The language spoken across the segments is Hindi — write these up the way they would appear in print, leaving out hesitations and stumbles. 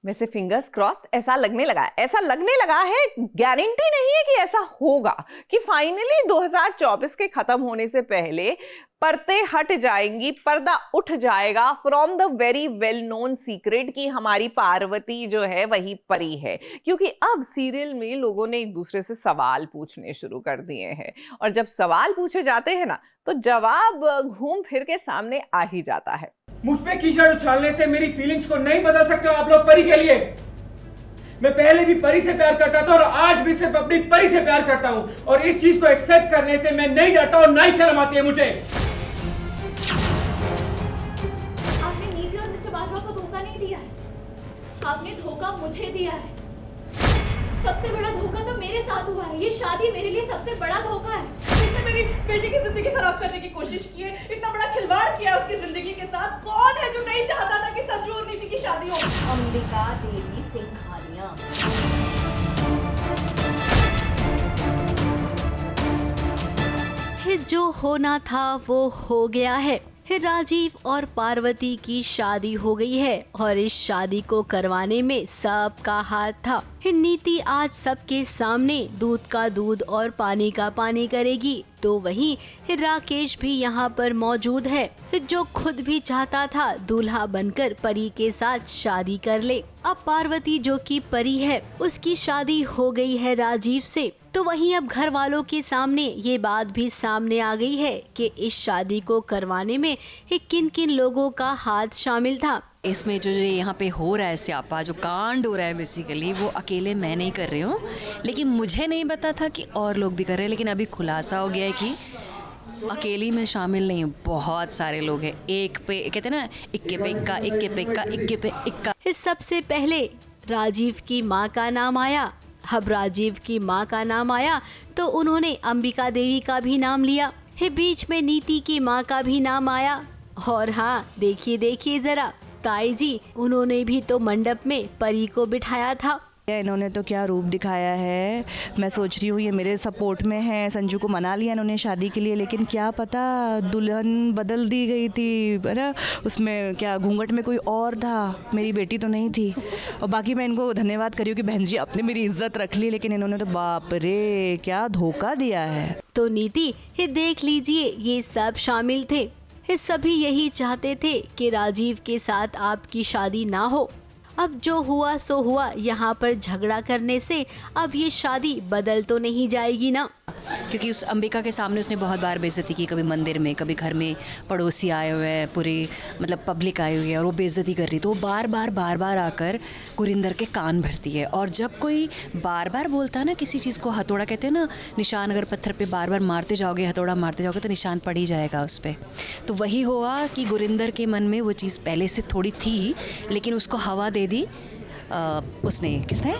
वैसे फिंगर्स क्रॉस्ड ऐसा लगने लगा है, गारंटी नहीं है कि ऐसा होगा कि फाइनली 2024 के खत्म होने से पहले परतें हट जाएंगी, पर्दा उठ जाएगा from the very well known secret कि हमारी पार्वती जो है वही परी है। क्योंकि अब सीरियल में लोगों ने एक दूसरे से सवाल पूछने शुरू कर दिए हैं, और जब सवाल पूछे जाते हैं ना, तो जवाब घूम फिर के सामने आ ही जाता है। मुझ पे कीचड़ उछालने से मेरी फीलिंग्स को नहीं बदल सकते हो आप लोग परी के लिए। मैं पहले भी परी से प्यार करता था और आज भी सिर्फ अपनी परी से प्यार करता हूं, और इस चीज को एक्सेप्ट करने से मैं नहीं डरता और ना ही शर्म आती है मुझे। आपने नीति और मिस्टर बाजवा को धोखा नहीं दिया है, आपने धोखा मुझे दिया है। सबसे बड़ा धोखा तो मेरे साथ हुआ है। ये शादी मेरे लिए सबसे बड़ा धोखा है। इसने मेरी बेटी की जिंदगी खराब करने की कोशिश की है, इतना बड़ा खिलवाड़ किया उसकी जिंदगी के साथ। कौन है जो नहीं चाहता था कि संजू और नीति की शादी हो? अंबिका देवी सिंघानिया। फिर जो होना था वो हो गया है। राजीव और पार्वती की शादी हो गई है और इस शादी को करवाने में सबका हाथ था। नीति आज सबके सामने दूध का दूध और पानी का पानी करेगी, तो वहीं राकेश भी यहाँ पर मौजूद है, जो खुद भी चाहता था दूल्हा बनकर परी के साथ शादी कर ले। अब पार्वती जो कि परी है, उसकी शादी हो गई है राजीव से, तो वहीं अब घर वालों के सामने ये बात भी सामने आ गई है कि इस शादी को करवाने में किन किन लोगों का हाथ शामिल था। इसमें जो यहाँ पे हो रहा है स्यापा, जो कांड हो रहा है बेसिकली, वो अकेले मैं नहीं कर रही हूँ, लेकिन मुझे नहीं पता था कि और लोग भी कर रहे हैं। लेकिन अभी खुलासा हो गया है कि अकेली में शामिल नहीं, बहुत सारे लोग हैं। एक पे कहते हैं ना, इक्के पे इक्का, इक्के पे इक्का, इक्के पे इक्का। सबसे पहले राजीव की माँ का नाम आया। अब राजीव की माँ का नाम आया तो उन्होंने अंबिका देवी का भी नाम लिया। बीच में नीति की माँ का भी नाम आया। और हाँ, देखिए जरा, ताई जी, उन्होंने भी तो मंडप में परी को बिठाया था। इन्होंने तो क्या रूप दिखाया है। मैं सोच रही हूँ ये मेरे सपोर्ट में है। संजू को मना लिया इन्होंने शादी के लिए, लेकिन क्या पता दुल्हन बदल दी गई थी, है ना। उसमें क्या घूंघट में कोई और था, मेरी बेटी तो नहीं थी। और बाकी मैं इनको धन्यवाद करी हूँ कि बहन जी आपने मेरी इज्जत रख ली, लेकिन इन्होंने तो बाप रे क्या धोखा दिया है। तो नीति, देख लीजिए, ये सब शामिल थे। सभी यही चाहते थे कि राजीव के साथ आपकी शादी ना हो। अब जो हुआ सो हुआ। यहाँ पर झगड़ा करने से अब ये शादी बदल तो नहीं जाएगी ना। क्योंकि उस अंबिका के सामने उसने बहुत बार बेइज्जती की, कभी मंदिर में, कभी घर में पड़ोसी आए हुए हैं, पूरी मतलब पब्लिक आई हुई है और वो बेइज्जती कर रही, तो वो बार बार आकर गुरिंदर के कान भरती है। और जब कोई बार बार बोलता है ना किसी चीज़ को, हथौड़ा कहते हैं ना, निशान अगर पत्थर पे बार बार मारते जाओगे, हथौड़ा मारते जाओगे, तो निशान पड़ ही जाएगा उस पर। तो वही हुआ कि गुरिंदर के मन में वो चीज़ पहले से थोड़ी थी, लेकिन उसको हवा दे दी उसने, किसने?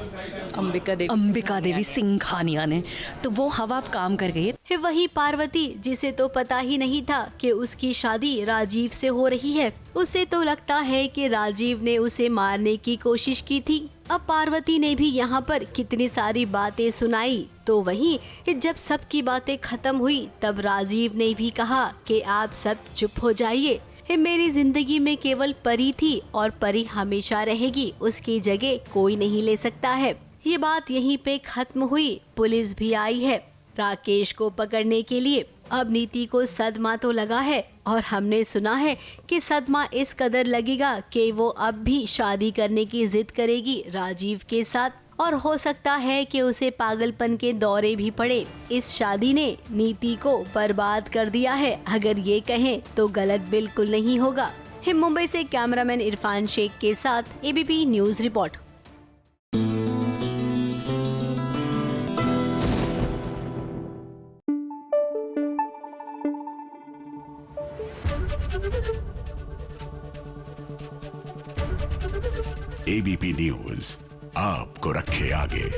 अंबिका देवी सिंघानिया ने। तो वो हवा अब काम कर गई है। वही पार्वती, जिसे तो पता ही नहीं था कि उसकी शादी राजीव से हो रही है, उसे तो लगता है कि राजीव ने उसे मारने की कोशिश की थी। अब पार्वती ने भी यहाँ पर कितनी सारी बातें सुनाई। तो वहीं जब सबकी बातें खत्म हुई, तब राजीव ने भी कहा कि आप सब चुप हो जाइए। मेरी जिंदगी में केवल परी थी और परी हमेशा रहेगी, उसकी जगह कोई नहीं ले सकता है। ये बात यहीं पे खत्म हुई। पुलिस भी आई है राकेश को पकड़ने के लिए। अब नीति को सदमा तो लगा है, और हमने सुना है कि सदमा इस कदर लगेगा कि वो अब भी शादी करने की जिद करेगी राजीव के साथ, और हो सकता है कि उसे पागलपन के दौरे भी पड़े। इस शादी ने नीति को बर्बाद कर दिया है, अगर ये कहें तो गलत बिल्कुल नहीं होगा। मुंबई से कैमरामैन इरफान शेख के साथ ABP news report. ABP news आपको रखे आगे।